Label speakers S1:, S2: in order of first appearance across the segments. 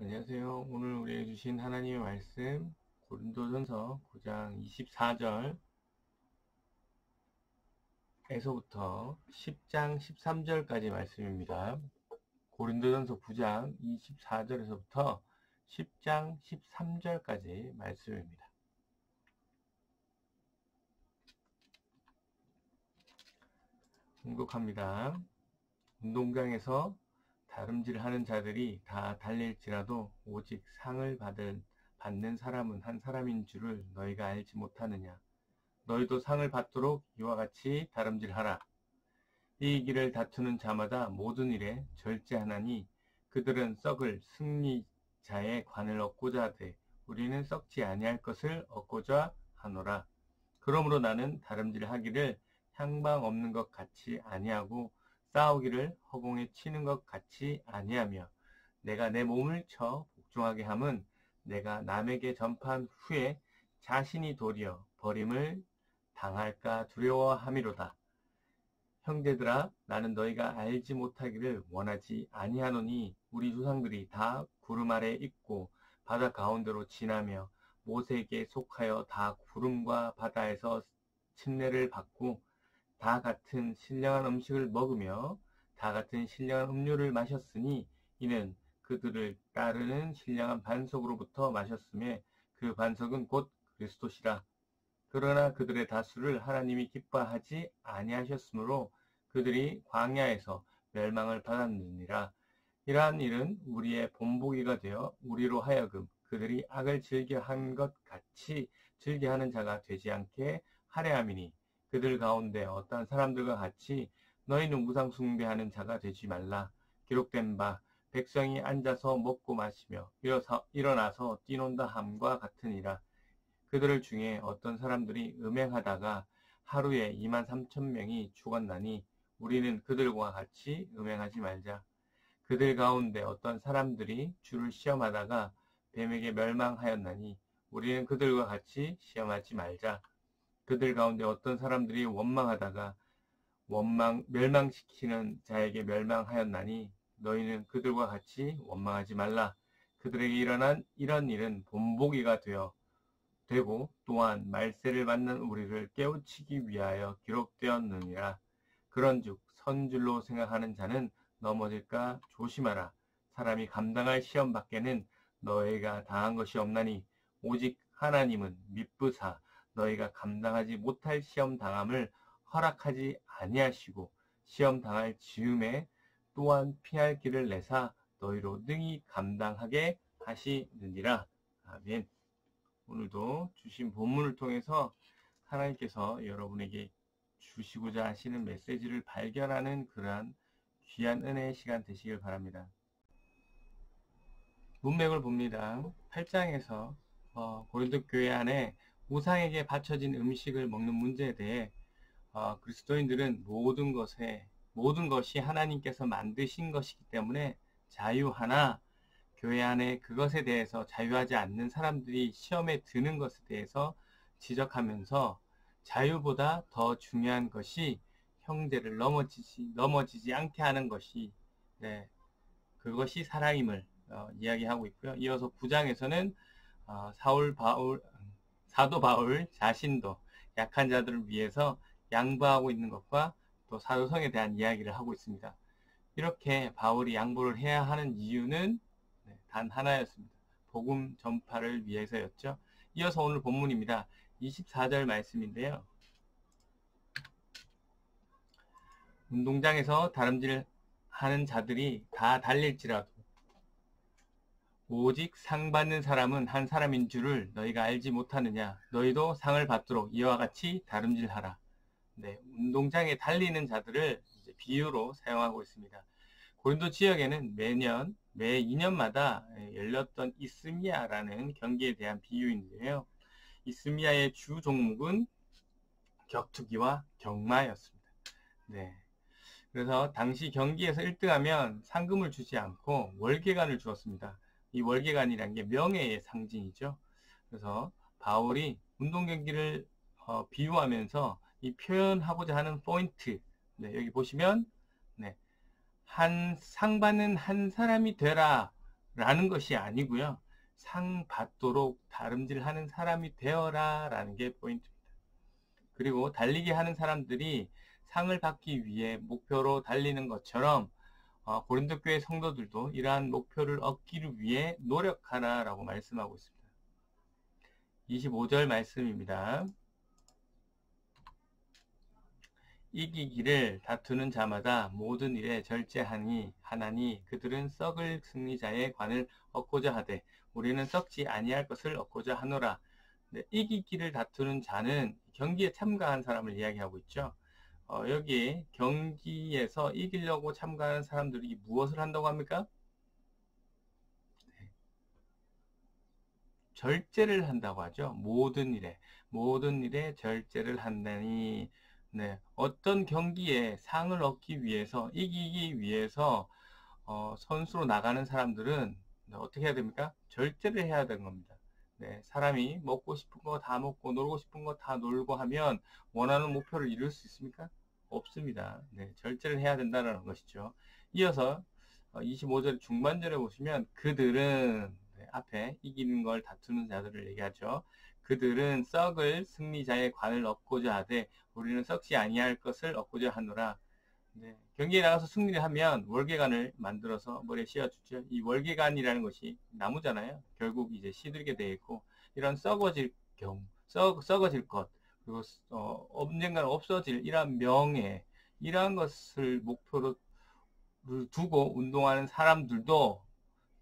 S1: 안녕하세요. 오늘 우리에게 주신 하나님의 말씀 고린도전서 9장 24절에서부터 10장 13절까지 말씀입니다. 고린도전서 9장 24절에서부터 10장 13절까지 말씀입니다. 공독합니다. 운동장에서 다름질하는 자들이 다 달릴지라도 오직 상을 받는 사람은 한 사람인 줄을 너희가 알지 못하느냐. 너희도 상을 받도록 이와 같이 다름질하라. 이 길을 다투는 자마다 모든 일에 절제하나니 그들은 썩을 승리자의 관을 얻고자 하되 우리는 썩지 아니할 것을 얻고자 하노라. 그러므로 나는 다름질하기를 향방 없는 것 같이 아니하고 싸우기를 허공에 치는 것 같이 아니하며 내가 내 몸을 쳐 복종하게 함은 내가 남에게 전파한 후에 자신이 도리어 버림을 당할까 두려워함이로다. 형제들아, 나는 너희가 알지 못하기를 원하지 아니하노니 우리 조상들이 다 구름 아래 있고 바다 가운데로 지나며 모세에게 속하여 다 구름과 바다에서 침례를 받고 다 같은 신령한 음식을 먹으며 다 같은 신령한 음료를 마셨으니 이는 그들을 따르는 신령한 반석으로부터 마셨음에 그 반석은 곧 그리스도시라. 그러나 그들의 다수를 하나님이 기뻐하지 아니하셨으므로 그들이 광야에서 멸망을 받았느니라. 이러한 일은 우리의 본보기가 되어 우리로 하여금 그들이 악을 즐겨한 것 같이 즐겨하는 자가 되지 않게 하려 함이니 그들 가운데 어떤 사람들과 같이 너희는 우상 숭배하는 자가 되지 말라. 기록된 바 백성이 앉아서 먹고 마시며 일어나서 뛰논다 함과 같으니라. 그들 중에 어떤 사람들이 음행하다가 하루에 23,000명이 죽었나니 우리는 그들과 같이 음행하지 말자. 그들 가운데 어떤 사람들이 주를 시험하다가 뱀에게 멸망하였나니 우리는 그들과 같이 시험하지 말자. 그들 가운데 어떤 사람들이 원망하다가 멸망시키는 자에게 멸망하였나니 너희는 그들과 같이 원망하지 말라. 그들에게 일어난 이런 일은 본보기가 되고 또한 말세를 받는 우리를 깨우치기 위하여 기록되었느니라. 그런즉 선줄로 생각하는 자는 넘어질까 조심하라. 사람이 감당할 시험 밖에는 너희가 당한 것이 없나니 오직 하나님은 미쁘사 너희가 감당하지 못할 시험 당함을 허락하지 아니하시고 시험 당할 즈음에 또한 피할 길을 내사 너희로 능히 감당하게 하시느니라. 아멘. 오늘도 주신 본문을 통해서 하나님께서 여러분에게 주시고자 하시는 메시지를 발견하는 그러한 귀한 은혜의 시간 되시길 바랍니다. 문맥을 봅니다. 8장에서 고린도 교회 안에 우상에게 바쳐진 음식을 먹는 문제에 대해 그리스도인들은 모든 것이 하나님께서 만드신 것이기 때문에 자유하나 교회 안에 그것에 대해서 자유하지 않는 사람들이 시험에 드는 것에 대해서 지적하면서 자유보다 더 중요한 것이 형제를 넘어지지 않게 하는 것이 그것이 사랑임을 이야기하고 있고요. 이어서 9장에서는 사도 바울 자신도 약한 자들을 위해서 양보하고 있는 것과 또 사도성에 대한 이야기를 하고 있습니다. 이렇게 바울이 양보를 해야 하는 이유는 단 하나였습니다. 복음 전파를 위해서였죠. 이어서 오늘 본문입니다. 24절 말씀인데요. 운동장에서 다름질하는 자들이 다 달릴지라도 오직 상 받는 사람은 한 사람인 줄을 너희가 알지 못하느냐. 너희도 상을 받도록 이와 같이 다름질하라. 운동장에 달리는 자들을 비유로 사용하고 있습니다. 고린도 지역에는 매 2년마다 열렸던 이스미야라는 경기에 대한 비유인데요. 이스미야의 주 종목은 격투기와 경마였습니다. 그래서 당시 경기에서 1등하면 상금을 주지 않고 월계관을 주었습니다. 이 월계관이라는 게 명예의 상징이죠. 그래서 바울이 운동 경기를 비유하면서 이 표현하고자 하는 포인트, 여기 보시면 상 받는 한 사람이 되라 라는 것이 아니고요. 상 받도록 다름질하는 사람이 되어라 라는 게 포인트입니다. 그리고 달리기 하는 사람들이 상을 받기 위해 목표로 달리는 것처럼 고린도 교회 성도들도 이러한 목표를 얻기를 위해 노력하라 라고 말씀하고 있습니다. 25절 말씀입니다. 이기기를 다투는 자마다 모든 일에 절제하니 그들은 썩을 승리자의 관을 얻고자 하되 우리는 썩지 아니할 것을 얻고자 하노라. 네, 이기기를 다투는 자는 경기에 참가한 사람을 이야기하고 있죠. 여기 경기에서 이기려고 참가하는 사람들이 무엇을 한다고 합니까? 네, 절제를 한다고 하죠. 모든 일에 절제를 한다니. 네, 어떤 경기에 상을 얻기 위해서, 이기기 위해서 선수로 나가는 사람들은 어떻게 해야 됩니까? 절제를 해야 되는 겁니다. 네, 사람이 먹고 싶은 거 다 먹고 놀고 싶은 거 다 놀고 하면 원하는 목표를 이룰 수 있습니까? 없습니다. 네, 절제를 해야 된다는 것이죠. 이어서 25절 중반절에 보시면 그들은 앞에 이기는 걸 다투는 자들을 얘기하죠. 그들은 썩을 승리자의 관을 얻고자 하되 우리는 썩지 아니할 것을 얻고자 하노라. 네, 경기에 나가서 승리를 하면 월계관을 만들어서 머리에 씌워주죠. 이 월계관이라는 것이 나무잖아요. 결국 이제 시들게 되어 있고 이런 썩어질 썩어질 것 그리고 언젠가는 없어질 이러한 명예 이러한 것을 목표로 두고 운동하는 사람들도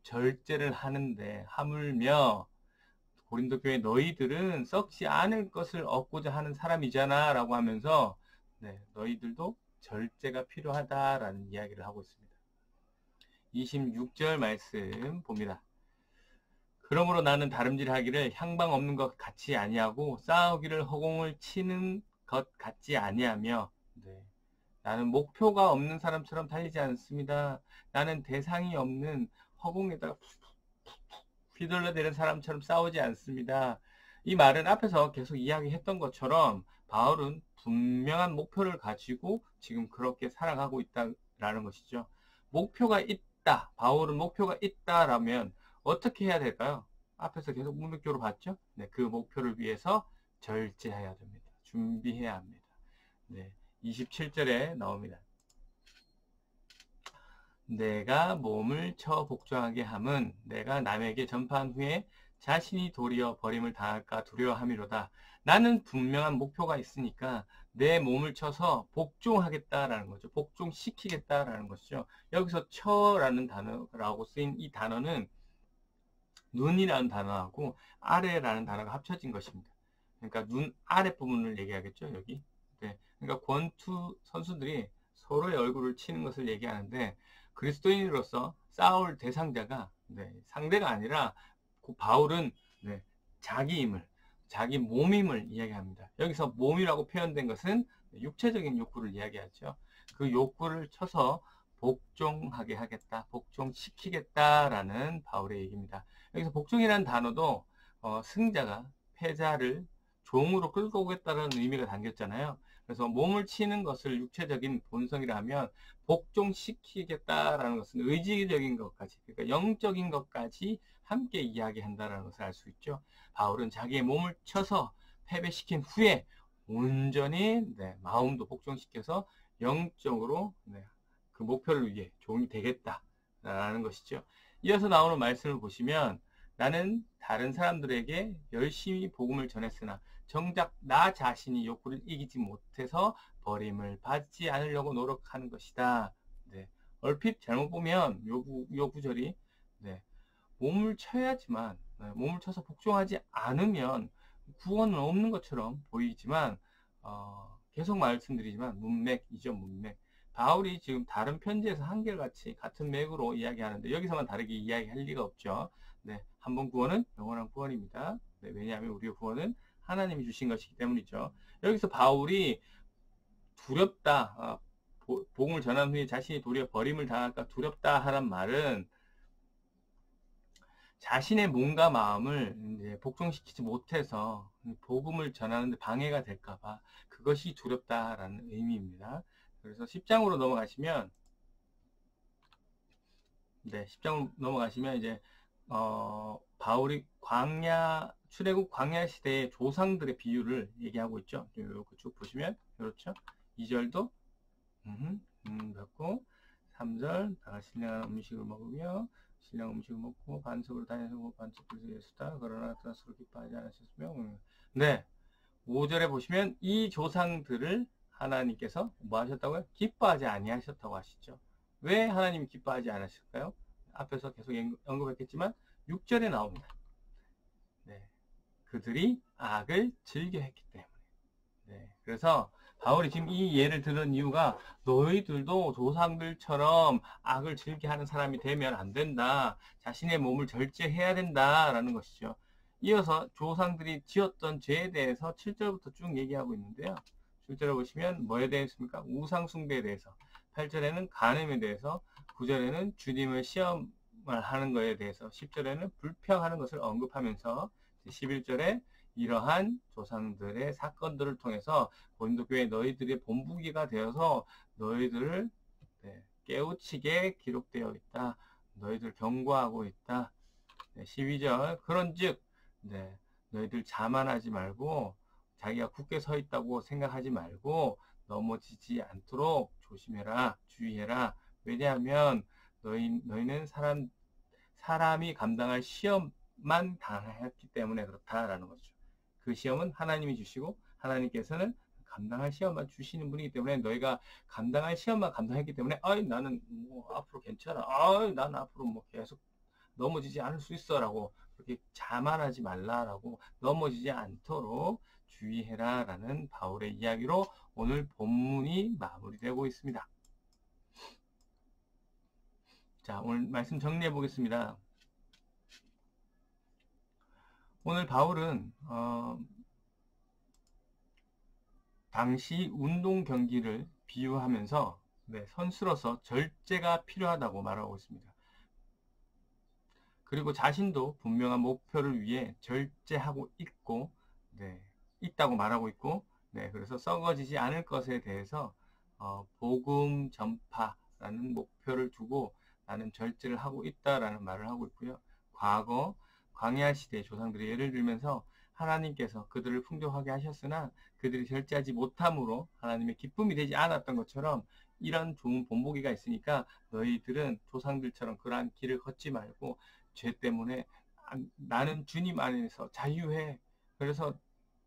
S1: 절제를 하는데 하물며 고린도 교회 너희들은 썩지 않을 것을 얻고자 하는 사람이잖아 라고 하면서 네, 너희들도 절제가 필요하다라는 이야기를 하고 있습니다. 26절 말씀 봅니다. 그러므로 나는 다름질하기를 향방 없는 것 같이 아니하고 싸우기를 허공을 치는 것 같지 아니하며 네, 나는 목표가 없는 사람처럼 달리지 않습니다. 나는 대상이 없는 허공에다가 휘둘러대는 사람처럼 싸우지 않습니다. 이 말은 앞에서 계속 이야기했던 것처럼 바울은 분명한 목표를 가지고 지금 그렇게 살아가고 있다라는 것이죠. 목표가 있다. 바울은 목표가 있다라면 어떻게 해야 될까요? 앞에서 계속 문맥적으로 봤죠? 네, 그 목표를 위해서 절제해야 됩니다. 준비해야 합니다. 네, 27절에 나옵니다. 내가 몸을 쳐 복종하게 함은 내가 남에게 전파한 후에 자신이 도리어 버림을 당할까 두려워함이로다. 나는 분명한 목표가 있으니까 내 몸을 쳐서 복종하겠다라는 거죠. 복종시키겠다라는 것이죠. 여기서 쳐라는 단어라고 쓰인 이 단어는 눈이라는 단어하고 아래라는 단어가 합쳐진 것입니다. 그러니까 눈 아래 부분을 얘기하겠죠, 여기. 네. 그러니까 권투 선수들이 서로의 얼굴을 치는 것을 얘기하는데 그리스도인으로서 싸울 대상자가 네, 상대가 아니라 바울은 네, 자기 몸임을 이야기합니다. 여기서 몸이라고 표현된 것은 육체적인 욕구를 이야기하죠. 그 욕구를 쳐서 복종하게 하겠다, 복종시키겠다라는 바울의 얘기입니다. 여기서 복종이라는 단어도 승자가 패자를 종으로 끌고 오겠다는 의미가 담겼잖아요. 그래서 몸을 치는 것을 육체적인 본성이라면 복종시키겠다라는 것은 의지적인 것까지, 그러니까 영적인 것까지 함께 이야기한다는 것을 알 수 있죠. 바울은 자기의 몸을 쳐서 패배시킨 후에 온전히 네, 마음도 복종시켜서 영적으로 네, 그 목표를 위해 종이 되겠다라는 것이죠. 이어서 나오는 말씀을 보시면 나는 다른 사람들에게 열심히 복음을 전했으나 정작 나 자신이 욕구를 이기지 못해서 버림을 받지 않으려고 노력하는 것이다. 네. 얼핏 잘못 보면 요 구절이 네. 몸을 쳐야지만 몸을 쳐서 복종하지 않으면 구원은 없는 것처럼 보이지만 계속 말씀드리지만 문맥이죠. 문맥. 바울이 지금 다른 편지에서 한결같이 같은 맥으로 이야기하는데 여기서만 다르게 이야기할 리가 없죠. 네, 한 번 구원은 영원한 구원입니다. 네, 왜냐하면 우리의 구원은 하나님이 주신 것이기 때문이죠. 여기서 바울이 두렵다, 복음을 전한 후에 자신이 도리어 버림을 당할까 두렵다 하는 말은 자신의 몸과 마음을 이제 복종시키지 못해서 복음을 전하는데 방해가 될까봐 그것이 두렵다라는 의미입니다. 그래서 10장으로 넘어가시면 네, 10장 넘어가시면 이제 바울이 출애굽 광야 시대의 조상들의 비유를 얘기하고 있죠. 이렇게 쭉 보시면 그렇죠. 2절도 뵙고 3절 다 신령한 음식을 먹으며 신령 음식을 먹고 반석으로 다니고 반석에서 예수다 그러나 서로 기뻐하지 않으셨으며 네, 5절에 보시면 이 조상들을 하나님께서 뭐 하셨다고요? 기뻐하지 아니하셨다고 하시죠. 왜 하나님이 기뻐하지 않으실까요? 앞에서 계속 언급했겠지만 6절에 나옵니다. 네, 그들이 악을 즐겨 했기 때문에. 네, 그래서 바울이 지금 이 예를 들은 이유가 너희들도 조상들처럼 악을 즐겨 하는 사람이 되면 안 된다. 자신의 몸을 절제해야 된다라는 것이죠. 이어서 조상들이 지었던 죄에 대해서 7절부터 쭉 얘기하고 있는데요. 7절에 보시면 뭐에 대해서입니까? 우상숭배에 대해서. 8절에는 간음에 대해서, 9절에는 주님을 시험을 하는 것에 대해서, 10절에는 불평하는 것을 언급하면서 11절에 이러한 조상들의 사건들을 통해서 고린도 교회 너희들의 본보기가 되어서 너희들을 깨우치게 기록되어 있다. 너희들 경고하고 있다. 12절 그런즉 너희들 자만하지 말고 자기가 굳게 서 있다고 생각하지 말고 넘어지지 않도록 조심해라. 주의해라. 왜냐하면 너희는 사람이 감당할 시험만 당했기 때문에 그렇다라는 거죠. 그 시험은 하나님이 주시고 하나님께서는 감당할 시험만 주시는 분이기 때문에 너희가 감당할 시험만 감당했기 때문에 나는 뭐 앞으로 괜찮아. 나는 앞으로 뭐 계속 넘어지지 않을 수 있어 라고 그렇게 자만하지 말라라고 넘어지지 않도록 주의해라 라는 바울의 이야기로 오늘 본문이 마무리되고 있습니다. 자, 오늘 말씀 정리해 보겠습니다. 오늘 바울은 당시 운동 경기를 비유하면서 선수로서 절제가 필요하다고 말하고 있습니다. 그리고 자신도 분명한 목표를 위해 절제하고 있다고 말하고 있고, 그래서 썩어지지 않을 것에 대해서 복음 전파라는 목표를 두고 나는 절제를 하고 있다라는 말을 하고 있고요. 과거 광야 시대 조상들이 예를 들면서 하나님께서 그들을 풍족하게 하셨으나 그들이 절제하지 못함으로 하나님의 기쁨이 되지 않았던 것처럼 이런 좋은 본보기가 있으니까 너희들은 조상들처럼 그러한 길을 걷지 말고 죄 때문에 나는 주님 안에서 자유해. 그래서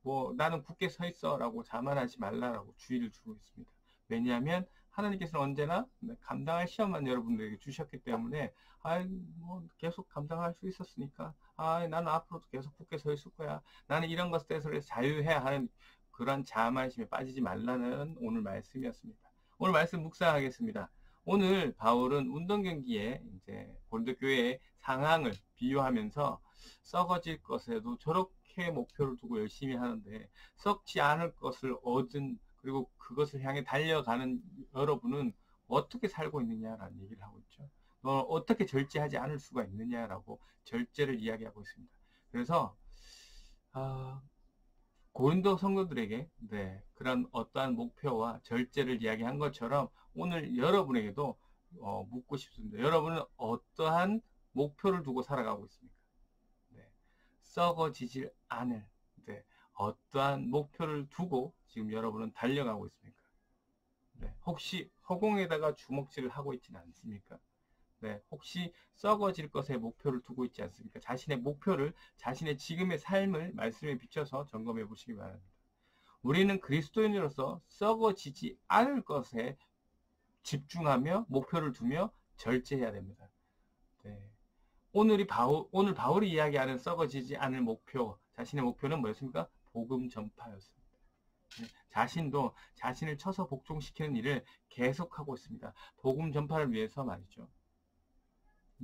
S1: 뭐 나는 굳게 서 있어 라고 자만하지 말라라고 주의를 주고 있습니다. 왜냐하면 하나님께서는 언제나 감당할 시험만 여러분들에게 주셨기 때문에 뭐 계속 감당할 수 있었으니까 나는 앞으로도 계속 굳게 서 있을 거야. 나는 이런 것들에서 자유해야 하는 그런 자만심에 빠지지 말라는 오늘 말씀이었습니다. 오늘 말씀 묵상하겠습니다. 오늘 바울은 운동 경기에 이제 고린도 교회의 상황을 비유하면서 썩어질 것에도 저렇게 목표를 두고 열심히 하는데 썩지 않을 것을 얻은 그리고 그것을 향해 달려가는 여러분은 어떻게 살고 있느냐라는 얘기를 하고 있죠. 너 어떻게 절제하지 않을 수가 있느냐라고 절제를 이야기하고 있습니다. 그래서 고린도 성도들에게 그런 어떠한 목표와 절제를 이야기한 것처럼 오늘 여러분에게도 묻고 싶습니다. 여러분은 어떠한 목표를 두고 살아가고 있습니까? 썩어지질 않을 어떠한 목표를 두고 지금 여러분은 달려가고 있습니까? 혹시 허공에다가 주먹질을 하고 있지는 않습니까? 혹시 썩어질 것에 목표를 두고 있지 않습니까? 자신의 목표를, 자신의 지금의 삶을 말씀에 비춰서 점검해 보시기 바랍니다. 우리는 그리스도인으로서 썩어지지 않을 것에 집중하며 목표를 두며 절제해야 됩니다. 오늘 바울이 이야기하는 썩어지지 않을 목표, 자신의 목표는 뭐였습니까? 복음 전파였습니다. 자신도 자신을 쳐서 복종시키는 일을 계속하고 있습니다. 복음 전파를 위해서 말이죠.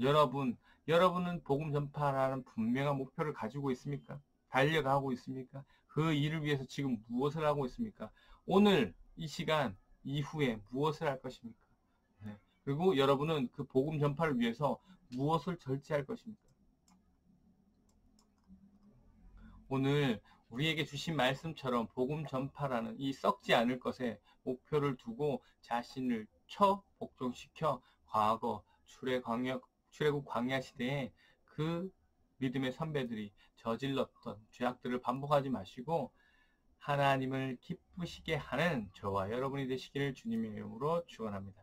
S1: 여러분은 복음 전파라는 분명한 목표를 가지고 있습니까? 달려가고 있습니까? 그 일을 위해서 지금 무엇을 하고 있습니까? 오늘 이 시간 이후에 무엇을 할 것입니까? 그리고 여러분은 그 복음 전파를 위해서 무엇을 절제할 것입니까? 오늘 우리에게 주신 말씀처럼 복음 전파라는 이 썩지 않을 것에 목표를 두고 자신을 복종시켜 과거 출애굽 광야 시대에 그 믿음의 선배들이 저질렀던 죄악들을 반복하지 마시고 하나님을 기쁘시게 하는 저와 여러분이 되시기를 주님의 이름으로 축원합니다.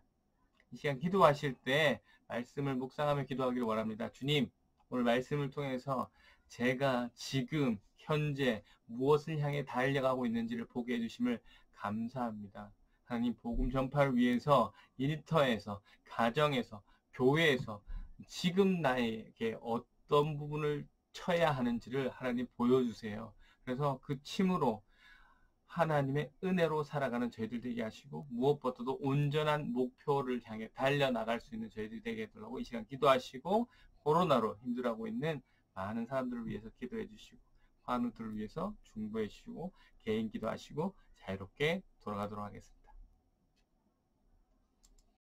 S1: 이 시간 기도하실 때 말씀을 묵상하며 기도하기를 원합니다. 주님, 오늘 말씀을 통해서 제가 지금 현재 무엇을 향해 달려가고 있는지를 보게 해주심을 감사합니다. 하나님, 복음 전파를 위해서 일터에서, 가정에서, 교회에서 지금 나에게 어떤 부분을 쳐야 하는지를 하나님 보여주세요. 그래서 그 침으로 하나님의 은혜로 살아가는 저희들 되게 하시고 무엇보다도 온전한 목표를 향해 달려나갈 수 있는 저희들 되게 해달라고 이 시간 기도하시고, 코로나로 힘들어하고 있는 많은 사람들을 위해서 기도해 주시고 환우들을 위해서 중보해 주시고 개인 기도하시고 자유롭게 돌아가도록 하겠습니다.